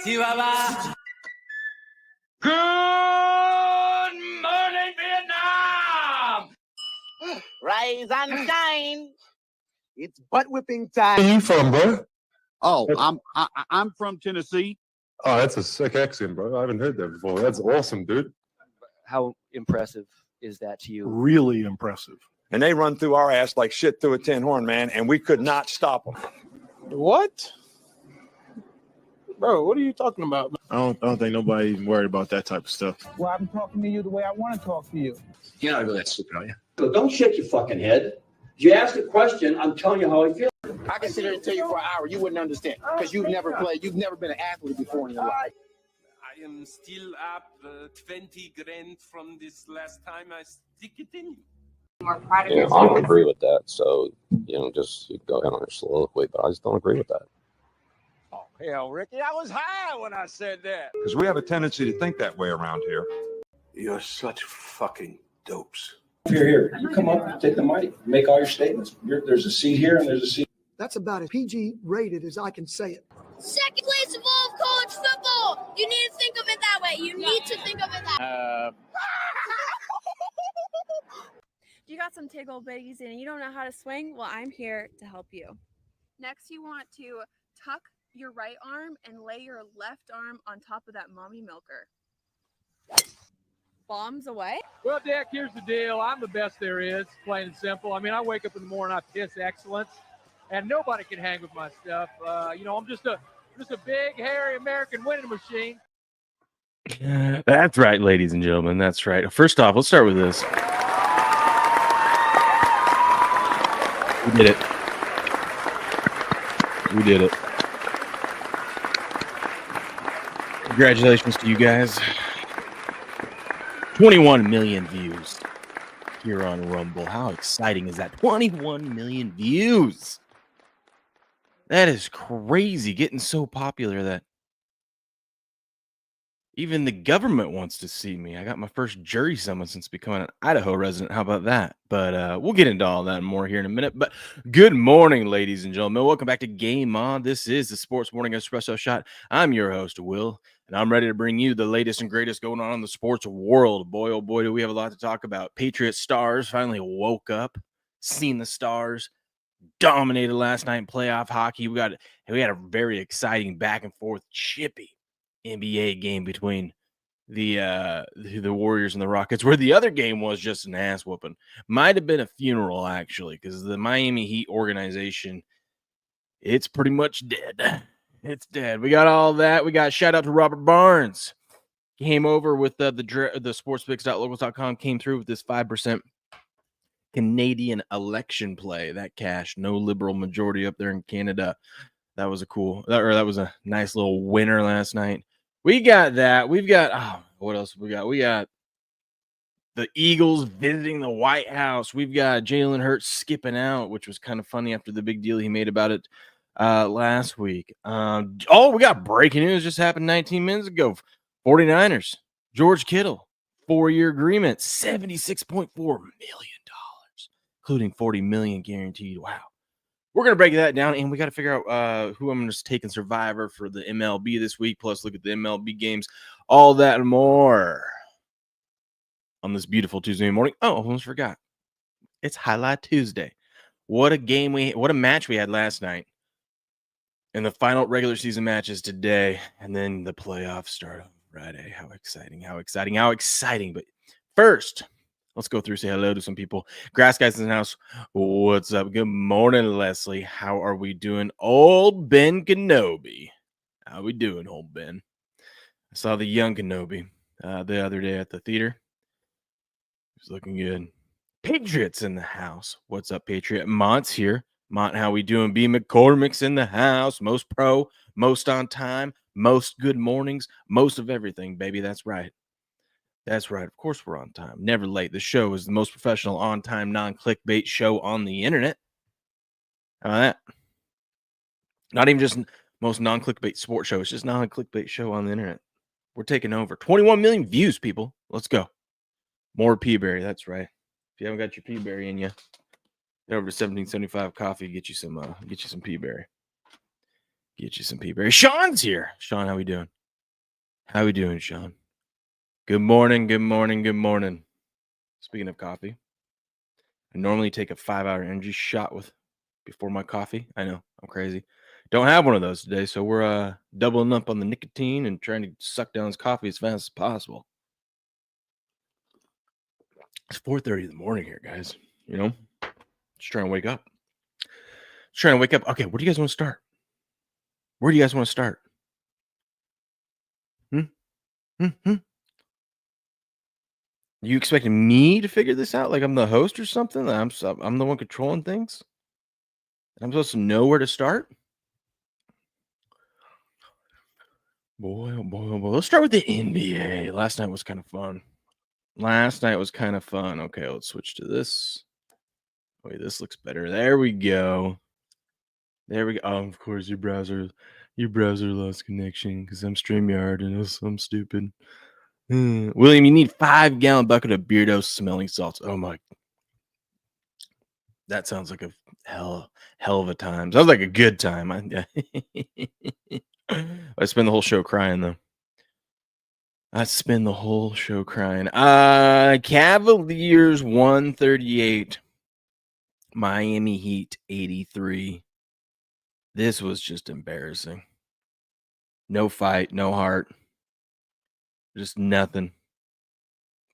Chihuahua. Good morning, Vietnam. Rise and shine. It's butt whipping time. Where are you from, bro? Oh, I'm from Tennessee. Oh, that's a sick accent, bro. I haven't heard that before. That's awesome, dude. How impressive is that to you? Really impressive. And they run through our ass like shit through a tin horn, man, and we could not stop them. What? Bro, what are you talking about? I don't think nobody even worried about that type of stuff. Well, I'm talking to you the way I want to talk to you. You're not really that stupid, are you? So don't shake your fucking head. If you ask a question, I'm telling you how I feel. I can sit here and tell you for an hour, you wouldn't understand because you've never played, you've never been an athlete before in your life. I am still up 20 grand from this last time I stick it in. More proud of yourself. I don't agree with that. So, just go ahead on your soliloquy, but I just don't agree with that. Oh, hell, Ricky, I was high when I said that. Because we have a tendency to think that way around here. You're such fucking dopes. If you're here, you come up, take the mic, make all your statements. There's a seat here and there's a seat. That's about as PG rated as I can say it. Second place of all of college football. You need to think of it that way. You need to think of it that way. You got some tickle bitties and you don't know how to swing? Well, I'm here to help you. Next, you want to tuck your right arm and lay your left arm on top of that mommy milker. Bombs away? Well, Dick, here's the deal. I'm the best there is, plain and simple. I mean, I wake up in the morning, I piss excellence, and nobody can hang with my stuff. I'm just a big, hairy American winning machine. That's right, ladies and gentlemen. That's right. First off, let's start with this. We did it. We did it. Congratulations to you guys. 21 million views here on Rumble. How exciting is that? 21 million views. That is crazy. Getting so popular that even the government wants to see me. I got my first jury summons since becoming an Idaho resident. How about that? But we'll get into all that and more here in a minute. But good morning, ladies and gentlemen. Welcome back to Game On. This is the Sports Morning Espresso Shot. I'm your host, Will, and I'm ready to bring you the latest and greatest going on in the sports world. Boy, oh boy, do we have a lot to talk about. Patriots stars finally woke up, seen the stars, dominated last night in playoff hockey. We had a very exciting back and forth, chippy NBA game between the Warriors and the Rockets, where the other game was just an ass whooping. Might have been a funeral, actually, because the Miami Heat organization, it's pretty much dead. It's dead. We got all that. We got shout out to Robert Barnes. Came over with the sportspicks.locals.com, came through with this 5% Canadian election play. That cash, no liberal majority up there in Canada. That was a nice little winner last night. We got that. We've got, what else we got? We got the Eagles visiting the White House. We've got Jalen Hurts skipping out, which was kind of funny after the big deal he made about it last week. We got breaking news just happened 19 minutes ago. 49ers, George Kittle, 4-year agreement, $76.4 million, including $40 million guaranteed. Wow. We're going to break that down, and we got to figure out who I'm going to take in Survivor for the MLB this week, plus look at the MLB games, all that and more on this beautiful Tuesday morning. Oh, I almost forgot. It's Highlight Tuesday. What a match we had last night. And the final regular season matches today, and then the playoffs start on Friday. How exciting, how exciting, how exciting. But first, let's go through, say hello to some people. Grass Guys in the house. What's up? Good morning, Leslie. How are we doing? Old Ben Kenobi. How we doing, old Ben? I saw the young Kenobi the other day at the theater. He was looking good. Patriots in the house. What's up, Patriot? Mont's here. Mont, how we doing? B. McCormick's in the house. Most pro, most on time, most good mornings, most of everything, baby. That's right. That's right. Of course we're on time. Never late. The show is the most professional, on-time, non-clickbait show on the internet. How about that? Not even just most non-clickbait sports show. It's just non-clickbait show on the internet. We're taking over. 21 million views, people. Let's go. More Peaberry. That's right. If you haven't got your Peaberry in you, get over to 1775 Coffee. Get you some Peaberry. Get you some peaberry. Sean's here. Sean, how we doing? How we doing, Sean? Good morning, good morning, good morning. Speaking of coffee, I normally take a 5-hour energy shot before my coffee. I know, I'm crazy. Don't have one of those today, so we're doubling up on the nicotine and trying to suck down this coffee as fast as possible. It's 4:30 in the morning here, guys. You know, just trying to wake up. Okay, where do you guys want to start? Where do you guys want to start? You expecting me to figure this out? Like I'm the host or something? I'm the one controlling things? I'm supposed to know where to start? Boy, oh boy, oh boy. Let's start with the NBA. Last night was kind of fun. Okay, let's switch to this. Wait, this looks better. There we go. Oh, of course, your browser lost connection because I'm StreamYard and I'm stupid. William, you need 5-gallon bucket of Beardo smelling salts. Oh my. That sounds like a hell of a time. Sounds like a good time. I spend the whole show crying though. Cavaliers 138. Miami Heat 83. This was just embarrassing. No fight, no heart. Just nothing.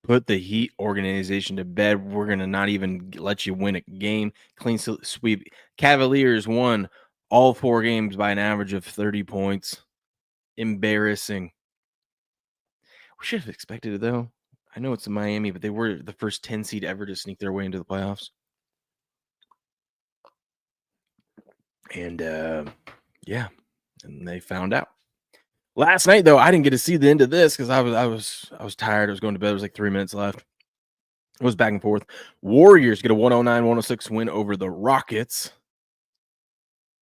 Put the Heat organization to bed. We're going to not even let you win a game. Clean sweep. Cavaliers won all 4 games by an average of 30 points. Embarrassing. We should have expected it, though. I know it's in Miami, but they were the first 10 seed ever to sneak their way into the playoffs. And, yeah, and they found out. Last night, though, I didn't get to see the end of this because I was tired. I was going to bed. There was like 3 minutes left. It was back and forth. Warriors get a 109-106 win over the Rockets.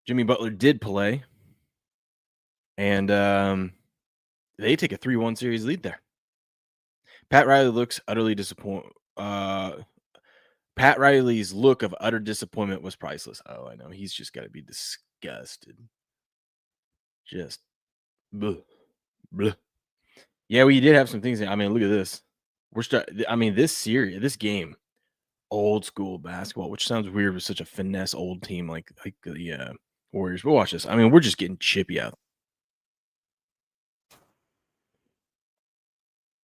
Jimmy Butler did play. And they take a 3-1 series lead there. Pat Riley looks utterly disappointed. Pat Riley's look of utter disappointment was priceless. Oh, I know. He's just got to be disgusted. Just bleh, bleh. Yeah, we did have some things. I mean, look at this. This game, old school basketball, which sounds weird with such a finesse old team like the Warriors. But watch this. I mean, we're just getting chippy out.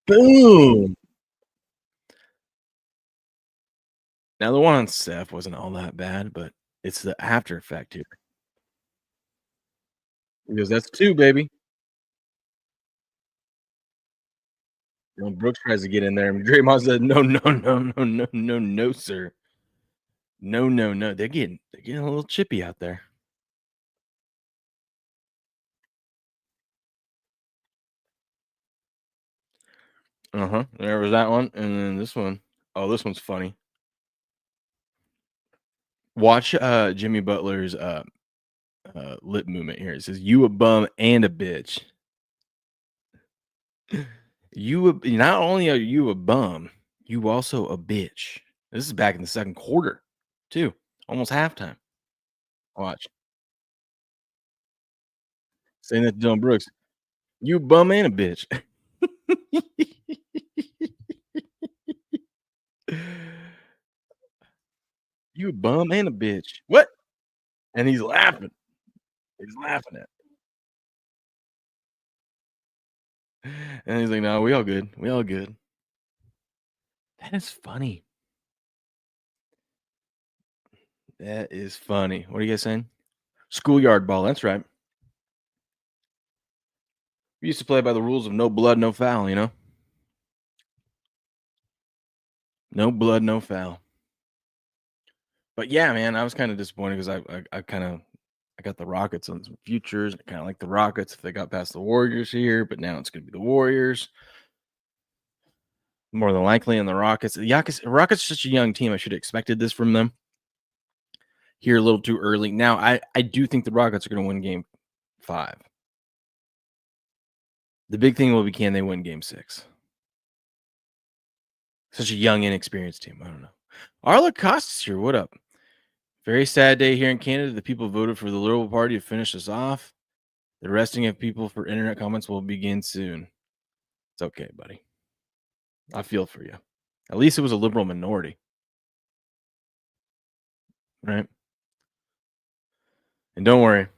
Boom. Now, the one on Steph wasn't all that bad, but it's the after effect here. Because that's 2, baby. When Brooks tries to get in there, and Draymond said, no, sir. No. They're getting a little chippy out there. There was that one, and then this one. Oh, this one's funny. Watch Jimmy Butler's lip movement here. It says, "You a bum and a bitch." Not only are you a bum, you also a bitch. This is back in the second quarter, too. Almost halftime. Watch. Saying that to Dylan Brooks. You a bum and a bitch. You a bum and a bitch. What? And he's laughing. He's laughing at it. And he's like, no, we all good. We all good. That is funny. That is funny. What are you guys saying? Schoolyard ball. That's right. We used to play by the rules of no blood, no foul, you know? No blood, no foul. But yeah, man, I was kind of disappointed because I got the Rockets on some futures. I kind of like the Rockets if they got past the Warriors here, but now it's going to be the Warriors. More than likely in the Rockets. The Rockets are such a young team. I should have expected this from them here a little too early. Now, I do think the Rockets are going to win game 5. The big thing will be, can they win game 6? Such a young, inexperienced team. I don't know. Arla Costas here. What up? Very sad day here in Canada. The people voted for the Liberal Party to finish us off. The arresting of people for internet comments will begin soon. It's okay, buddy. I feel for you. At least it was a liberal minority. Right? And don't worry.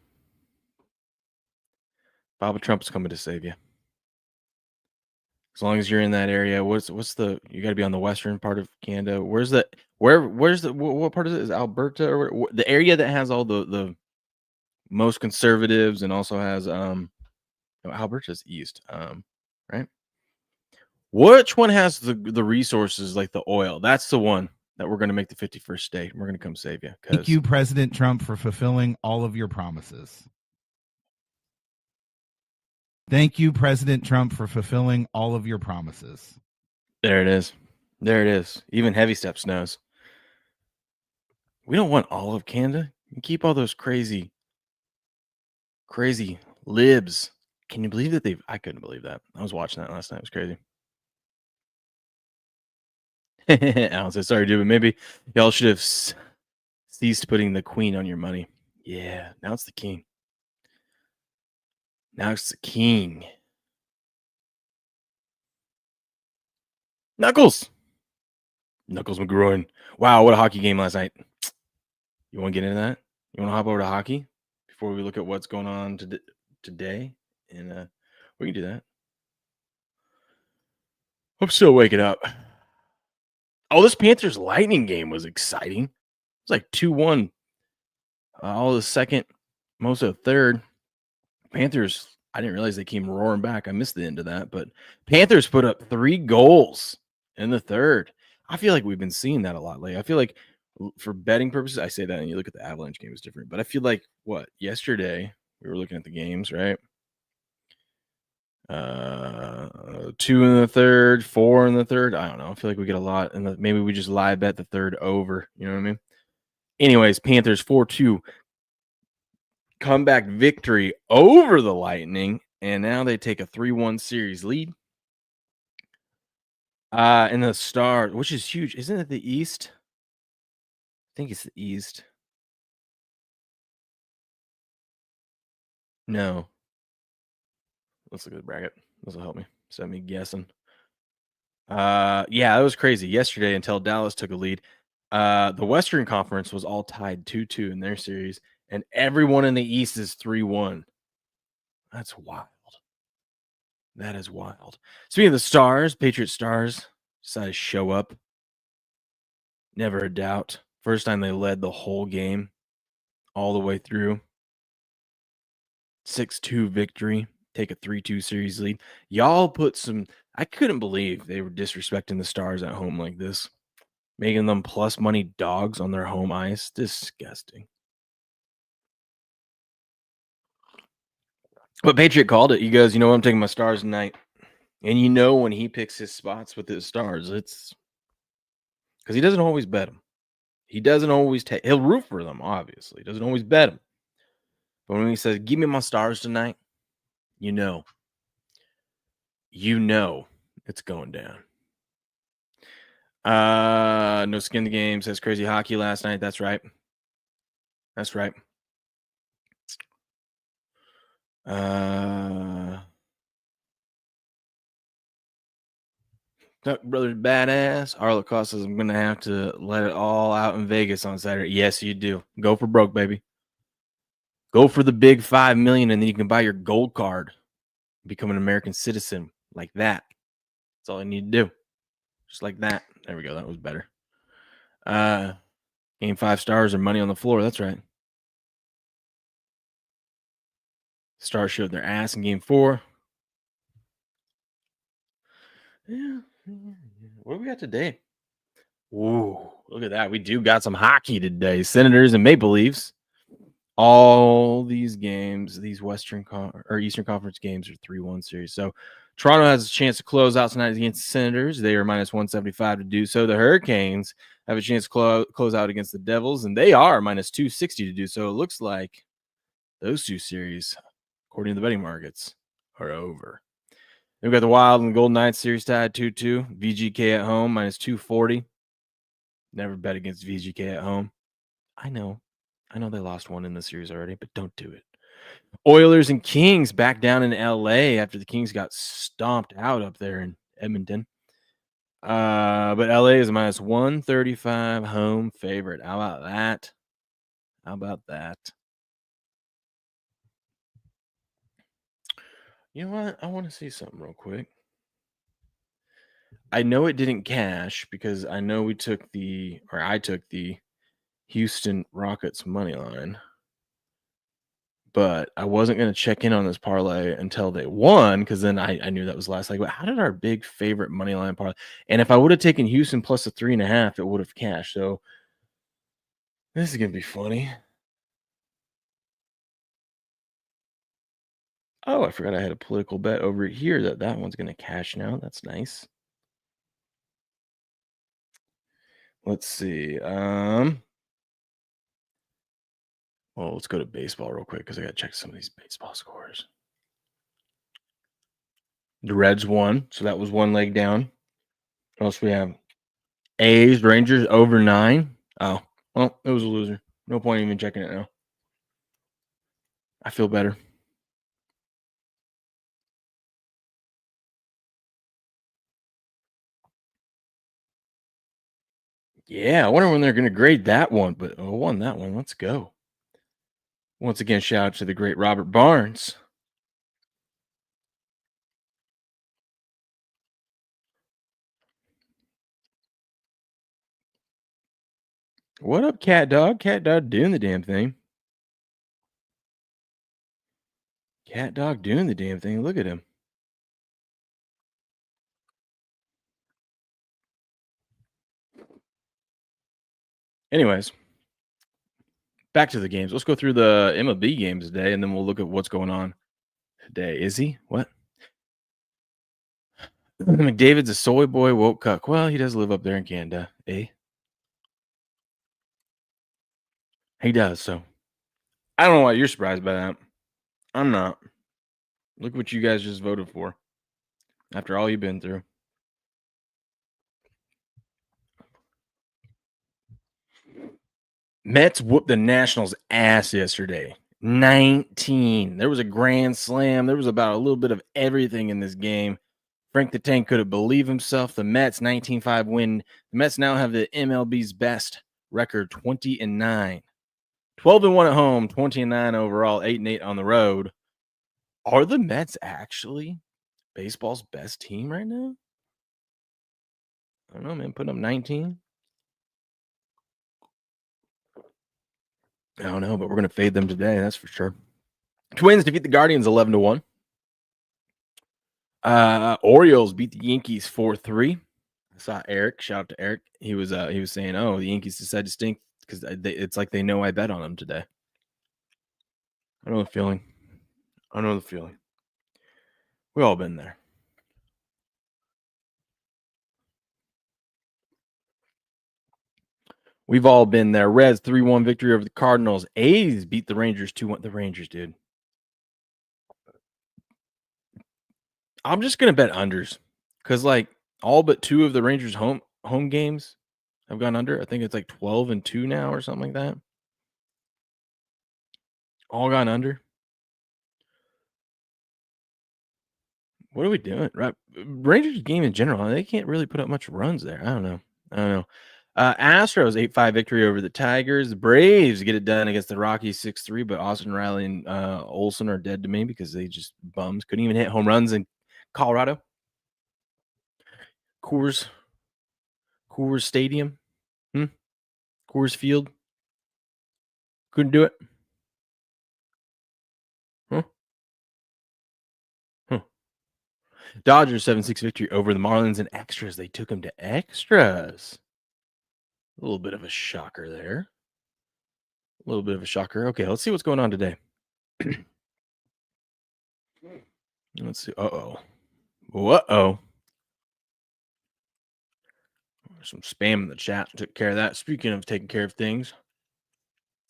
Bob Trump's coming to save you. As long as you're in that area, you got to be on the western part of Canada. What part is it? Is Alberta or the area that has all the most conservatives and also has Alberta's east, right? Which one has the resources like the oil? That's the one that we're going to make the 51st state. We're going to come save you. Thank you, President Trump, for fulfilling all of your promises. Thank you, President Trump, for fulfilling all of your promises. There it is. There it is. Even Heavy Steps knows. We don't want all of Canada. You keep all those crazy libs. Can you believe that I couldn't believe that. I was watching that last night. It was crazy. Alan said, sorry, dude, but maybe y'all should have ceased putting the queen on your money. Yeah, now it's the king. Now it's the king. Knuckles McGroin. Wow, what a hockey game last night. You want to get into that? You want to hop over to hockey before we look at what's going on today? And we can do that. I'm still waking up. Oh, this Panthers Lightning game was exciting. It was like 2-1. All the second, most of the third. Panthers, I didn't realize they came roaring back. I missed the end of that, but Panthers put up 3 goals in the third. I feel like we've been seeing that a lot lately. I feel like for betting purposes, I say that, and you look at the Avalanche game, it's different. But I feel like, yesterday we were looking at the games, right? 2 in the third, 4 in the third. I don't know. I feel like we get a lot, and maybe we just live bet the third over. You know what I mean? Anyways, Panthers 4-2 comeback victory over the Lightning, and now they take a 3-1 series lead. And the Stars, which is huge. Isn't it the East? I think it's the East. No. Let's look at the bracket. This will help me. Instead of me guessing. Yeah, that was crazy yesterday until Dallas took a lead. The Western Conference was all tied 2-2 in their series, and everyone in the East is 3-1. That's wild. That is wild. Speaking of the Stars, Patriot Stars decided to show up. Never a doubt. First time they led the whole game all the way through. 6-2 victory. Take a 3-2 series lead. Y'all put some... I couldn't believe they were disrespecting the Stars at home like this. Making them plus money dogs on their home ice. Disgusting. But Patriot called it. He goes, you know what? I'm taking my Stars tonight. And you know when he picks his spots with his Stars, it's... Because he doesn't always bet them. He doesn't always take... He'll root for them, obviously. He doesn't always bet them. But when he says, give me my Stars tonight, you know it's going down. No skin in the game says crazy hockey last night. That's right. Duck Brothers badass. Arlo Costa says I'm gonna have to let it all out in Vegas on Saturday. Yes, you do. Go for broke, baby. Go for the big $5 million, and then you can buy your gold card. Become an American citizen like that. That's all I need to do. Just like that. There we go. That was better. Game 5 Stars or money on the floor. That's right. Stars showed their ass in game 4. Yeah. What do we got today? Ooh, look at that. We do got some hockey today. Senators and Maple Leafs. All these games, these Eastern Conference games are 3-1 series. So Toronto has a chance to close out tonight against the Senators. They are minus 175 to do so. The Hurricanes have a chance to close out against the Devils, and they are minus 260 to do so. It looks like those two series, according to the betting markets, are over. We've got the Wild and the Golden Knights series tied 2-2. VGK at home, minus 240. Never bet against VGK at home. I know they lost one in the series already, but don't do it. Oilers and Kings back down in LA after the Kings got stomped out up there in Edmonton. But LA is minus 135 home favorite. How about that? How about that? You know what? I want to see something real quick. I know it didn't cash because I know I took the Houston Rockets money line. But I wasn't going to check in on this parlay until they won because then I knew that was last leg. But how did our big favorite money line parlay? And if I would have taken Houston plus a 3.5, it would have cashed. So this is going to be funny. Oh, I forgot I had a political bet over here that one's going to cash now. That's nice. Let's see. Well, let's go to baseball real quick because I got to check some of these baseball scores. The Reds won, so that was one leg down. What else we have? A's, Rangers over 9. Oh, well, it was a loser. No point even checking it now. I feel better. Yeah, I wonder when they're going to grade that one, but won that one. Let's go. Once again, shout out to the great Robert Barnes. What up, Cat Dog? Cat Dog doing the damn thing. Cat Dog doing the damn thing. Look at him. Anyways, back to the games. Let's go through the MLB games today, and then we'll look at what's going on today. Is he? What? McDavid's a soy boy woke cuck. Well, he does live up there in Canada, eh? He does, so I don't know why you're surprised by that. I'm not. Look what you guys just voted for after all you've been through. Mets whooped the Nationals' ass yesterday. 19. There was a grand slam. There was about a little bit of everything in this game. Frank the Tank couldn't believe himself. The Mets 19-5 win. The Mets now have the MLB's best record, 20-9. 12-1 at home, 20-9 overall, 8-8 on the road. Are the Mets actually baseball's best team right now? I don't know, man. Putting up 19. I don't know, but we're going to fade them today. That's for sure. Twins defeat the Guardians 11-1. Orioles beat the Yankees 4-3. I saw Eric. Shout out to Eric. He was saying, "Oh, the Yankees decided to stink because it's like they know I bet on them today." I know the feeling. We've all been there. We've all been there. Reds 3-1 victory over the Cardinals. A's beat the Rangers 2-1. The Rangers, dude. I'm just gonna bet unders because like all but 2 of the Rangers home games have gone under. I think it's like 12-2 now or something like that. All gone under. What are we doing? Right, Rangers game in general, they can't really put up much runs there. I don't know. Astros 8-5 victory over the Tigers. The Braves get it done against the Rockies 6-3, but Austin Riley and Olsen are dead to me because they just bums. Couldn't even hit home runs in Colorado. Coors Stadium. Coors Field. Couldn't do it. Dodgers 7-6 victory over the Marlins in extras. They took them to extras. A little bit of a shocker there. Okay, let's see what's going on today. Let's see. Uh-oh. There's some spam in the chat. Took care of that. Speaking of taking care of things.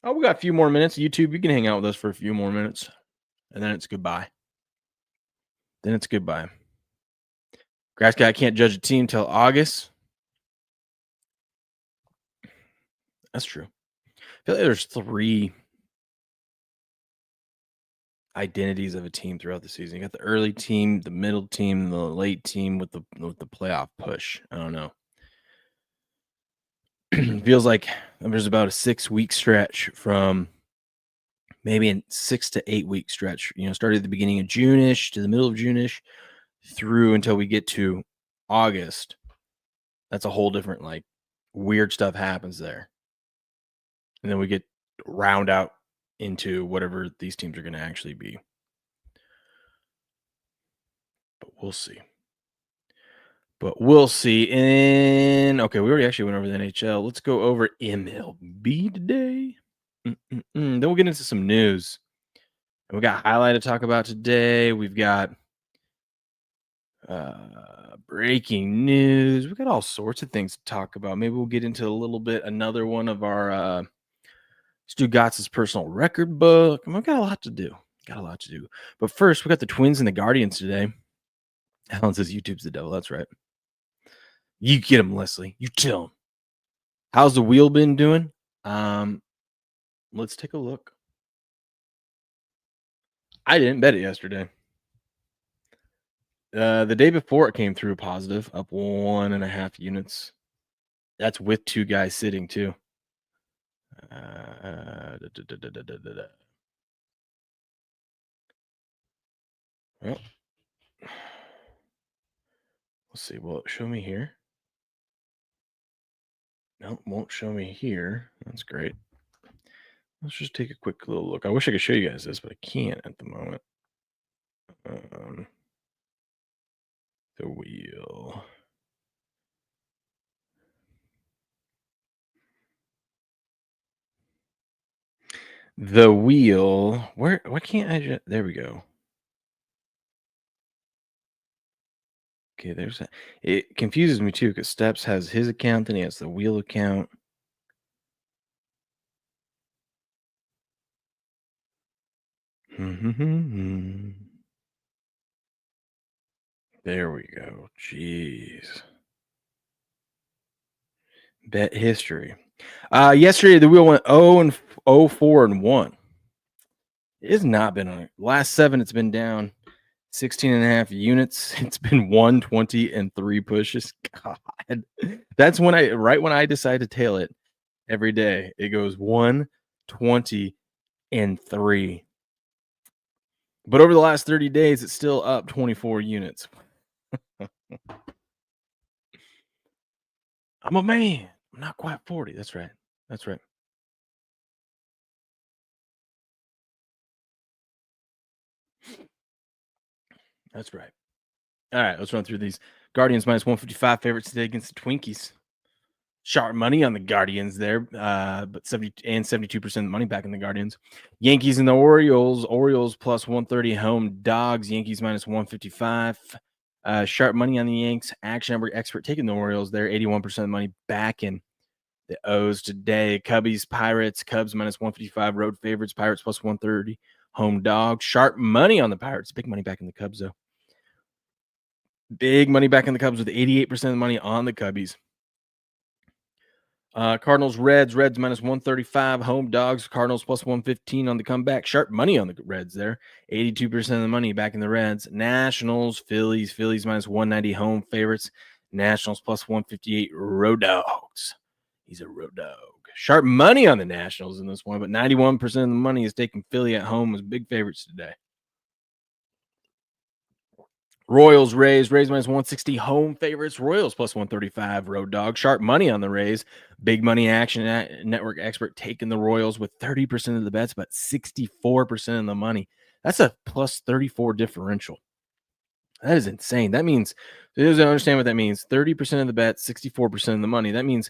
Oh, we got a few more minutes. YouTube, you can hang out with us for a few more minutes. And then it's goodbye. Grass guy can't judge a team till August. That's true. I feel like there's 3 identities of a team throughout the season. You got the early team, the middle team, the late team with the playoff push. I don't know. Feels like there's about a 6-week stretch from maybe a 6 to 8 week stretch. Started at the beginning of June-ish to the middle of June-ish through until we get to August. That's a whole different weird stuff happens there. And then we get round out into whatever these teams are going to actually be. But we'll see. And okay, we already actually went over the NHL. Let's go over MLB today. Then we'll get into some news. And we got highlight to talk about today. We've got breaking news. We got all sorts of things to talk about. Maybe we'll get into a little bit another one of our Stu Gotz's personal record book. We've got a lot to do. But first, we got the Twins and the Guardians today. Alan says YouTube's the devil. That's right. You get him, Leslie. You tell him. How's the wheel been doing? Let's take a look. I didn't bet it yesterday. The day before it came through positive, up 1.5 units. That's with 2 guys sitting too. Well, let's see. Will it show me here? No, it won't show me here. That's great. Let's just take a quick little look. I wish I could show you guys this, but I can't at the moment. The wheel. The wheel. Why can't I just... There we go. Okay, there's that. It confuses me too because Steps has his account, then he has the wheel account. There we go. Jeez. Bet history. Yesterday the wheel went 0-4-1. It has not been on it. Last 7, it's been down 16.5 units. It's been 120 and 3 pushes. God, that's when I decide to tail it every day. It goes 120 and 3. But over the last 30 days, it's still up 24 units. I'm a man. I'm not quite 40. That's right. That's right. That's right. All right, let's run through these. Guardians minus 155 favorites today against the Twinkies. Sharp money on the Guardians there, but 72% of the money back in the Guardians. Yankees and the Orioles. Orioles plus 130 home dogs. Yankees minus 155. Sharp money on the Yanks. Action number expert taking the Orioles there. 81% of the money back in the O's today. Cubbies, Pirates. Cubs minus 155 road favorites. Pirates plus 130 home dog. Sharp money on the Pirates. Big money back in the Cubs though. Big money back in the Cubs with 88% of the money on the Cubbies. Cardinals, Reds minus 135 home dogs. Cardinals plus 115 on the comeback. Sharp money on the Reds there. 82% of the money back in the Reds. Nationals, Phillies minus 190 home favorites. Nationals plus 158 road dogs. He's a road dog. Sharp money on the Nationals in this one, but 91% of the money is taking Philly at home as big favorites today. Royals, Rays minus 160 home favorites. Royals plus 135 road dog. Sharp money on the Rays. Big money action network expert taking the Royals with 30% of the bets, but 64% of the money. That's a plus 34 differential. That is insane. That means, I understand what that means. 30% of the bets, 64% of the money. That means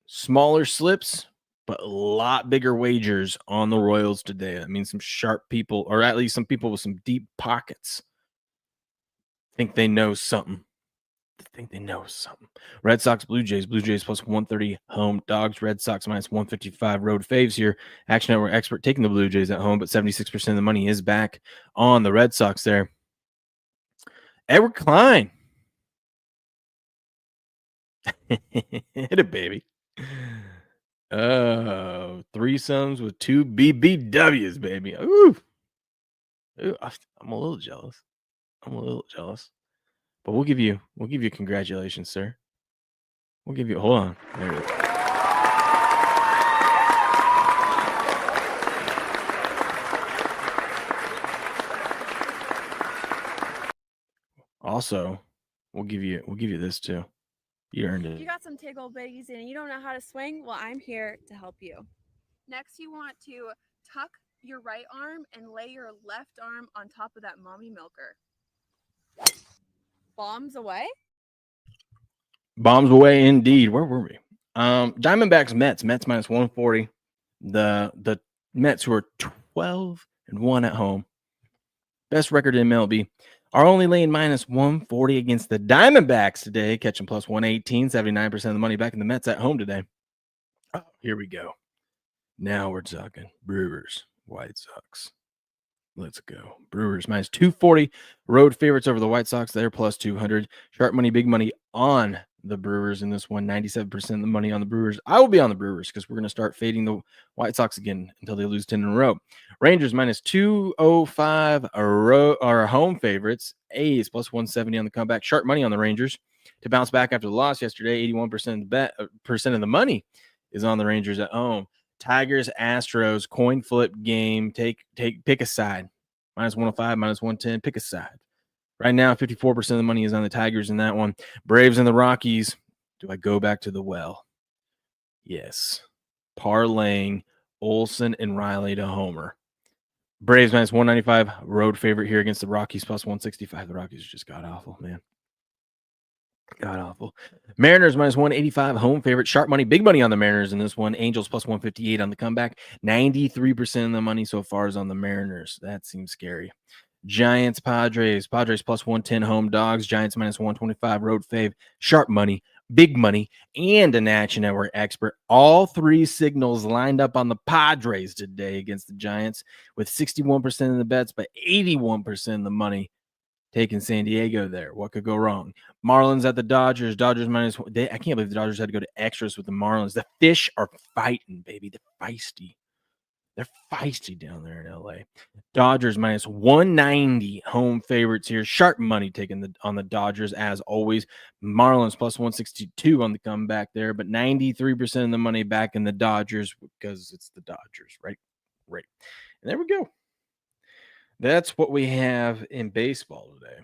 smaller slips, but a lot bigger wagers on the Royals today. That means some sharp people, or at least some people with some deep pockets, think they know something. Red Sox, Blue Jays plus 130 home dogs. Red Sox minus 155 road faves here. Action Network expert taking the Blue Jays at home, but 76% of the money is back on the Red Sox there. Edward Klein. Hit it, baby. Oh, threesomes with 2 BBWs, baby. Ooh. Ooh, I'm a little jealous. But we'll give you congratulations, sir. We'll give you. Hold on. There it is. Also, we'll give you this too. You earned If you it. got some tickle bitties and you don't know how to swing, well, I'm here to help you. Next, you want to tuck your right arm and lay your left arm on top of that mommy milker. Bombs away? Bombs away indeed. Where were we? Diamondbacks Mets minus 140. The Mets, who are 12-1 at home, best record in MLB, are only laying minus 140 against the Diamondbacks today, catching plus 118, 79% of the money back in the Mets at home today. Oh, here we go. Now we're talking Brewers, White Sox. Let's go. Brewers minus 240. Road favorites over the White Sox. They're plus 200. Sharp money, big money on the Brewers in this one. 97% of the money on the Brewers. I will be on the Brewers because we're going to start fading the White Sox again until they lose 10 in a row. Rangers minus 205 are home favorites. A's plus 170 on the comeback. Sharp money on the Rangers to bounce back after the loss yesterday. 81% of the money is on the Rangers at home. Tigers, Astros, coin flip game. Pick a side. Minus 105, minus 110. Pick a side. Right now, 54% of the money is on the Tigers in that one. Braves and the Rockies. Do I go back to the well? Yes. Parlaying Olsen and Riley to homer. Braves minus 195. Road favorite here against the Rockies plus 165. The Rockies are just god-awful, man. God-awful. Mariners minus 185. Home favorite. Sharp money. Big money on the Mariners in this one. Angels plus 158 on the comeback. 93% of the money so far is on the Mariners. That seems scary. Giants, Padres. Padres plus 110 home dogs. Giants minus 125 road fave. Sharp money, big money, and an Action Network expert. All three signals lined up on the Padres today against the Giants with 61% of the bets, but 81% of the money taking San Diego there. What could go wrong? Marlins at the Dodgers. Dodgers minus one. I can't believe the Dodgers had to go to extras with the Marlins. The fish are fighting, baby. They're feisty. They're feisty down there in LA. Dodgers minus 190 home favorites here. Sharp money taken on the Dodgers as always. Marlins plus 162 on the comeback there, but 93% of the money back in the Dodgers because it's the Dodgers, right? Right. And there we go. That's what we have in baseball today.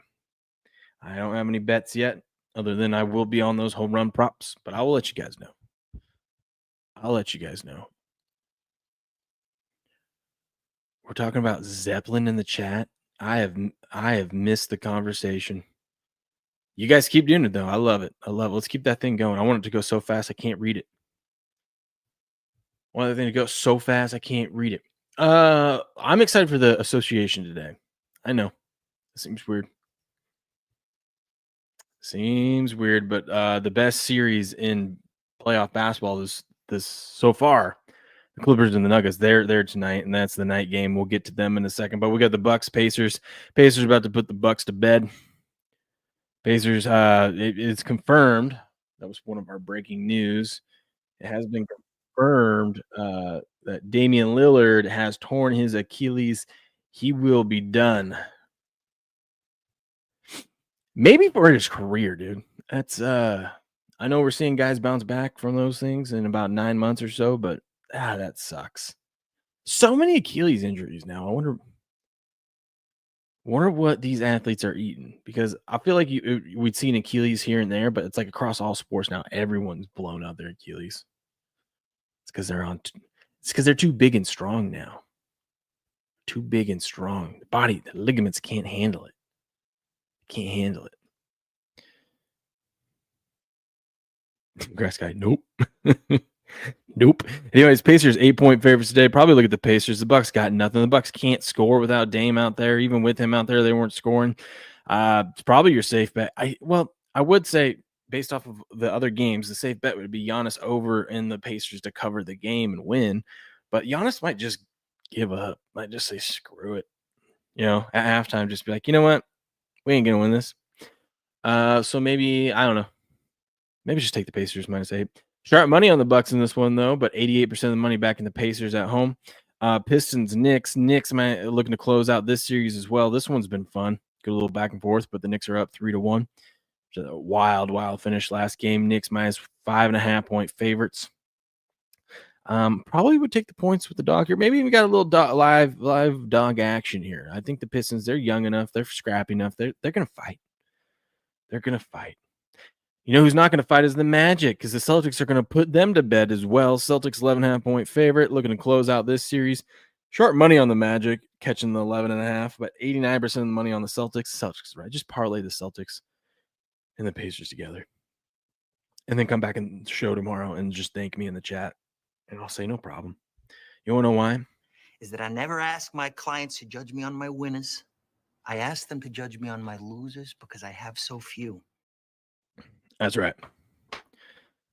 I don't have any bets yet, other than I will be on those home run props, but I will let you guys know. We're talking about Zeppelin in the chat. I have missed the conversation. You guys keep doing it though. I love it. Let's keep that thing going. I want it to go so fast I can't read it. One other thing to go so fast I can't read it. I'm excited for the association today. I know. It seems weird. But the best series in playoff basketball is this so far. The Clippers and the Nuggets, they're there tonight, and that's the night game. We'll get to them in a second. But we got the Bucks, Pacers. Pacers about to put the Bucks to bed. Pacers, it's confirmed. That was one of our breaking news. It has been confirmed that Damian Lillard has torn his Achilles. He will be done. Maybe for his career, dude. That's I know we're seeing guys bounce back from those things in about 9 months or so, but that sucks. So many Achilles injuries now. I wonder what these athletes are eating, because I feel like we'd seen Achilles here and there, but it's like across all sports now. Everyone's blown out their Achilles. It's because they're too big and strong now. Too big and strong. The body, the ligaments can't handle it. Grass guy, nope. Nope. Anyways, Pacers 8-point favorites today. Probably look at the Pacers. The Bucks got nothing. The Bucks can't score without Dame out there. Even with him out there, they weren't scoring. It's probably your safe bet. I would say, based off of the other games, the safe bet would be Giannis over in the Pacers to cover the game and win. But Giannis might just give up. Might just say screw it. At halftime, just be like, you know what? We ain't gonna win this. So maybe, I don't know. Maybe just take the Pacers -8. Sharp money on the Bucks in this one, though, but 88% of the money back in the Pacers at home. Pistons, Knicks. Knicks looking to close out this series as well. This one's been fun. Good little back and forth, but the Knicks are up 3-1. Just a wild finish last game. Knicks minus 5.5-point favorites. Probably would take the points with the dog here. Maybe we got a little live dog action here. I think the Pistons, they're young enough, they're scrappy enough. They're gonna fight. They're gonna fight. You know who's not gonna fight is the Magic, because the Celtics are gonna put them to bed as well. Celtics 11.5-point favorite, looking to close out this series. Short money on the Magic, catching the 11.5, but 89% of the money on the Celtics. Celtics, right? Just parlay the Celtics and the Pacers together, and then come back and show tomorrow and just thank me in the chat. And I'll say no problem. You want to know why? Is that I never ask my clients to judge me on my winners. I ask them to judge me on my losers because I have so few. That's right.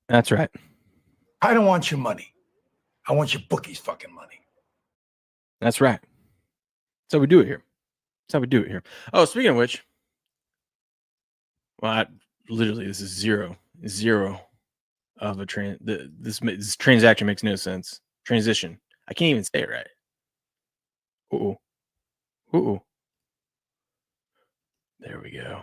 That's right. I don't want your money. I want your bookie's fucking money. That's right. That's how we do it here. That's how we do it here. Oh, speaking of which, well, literally, this is zero of a this transaction makes no sense. Transition. I can't even say it right. There we go.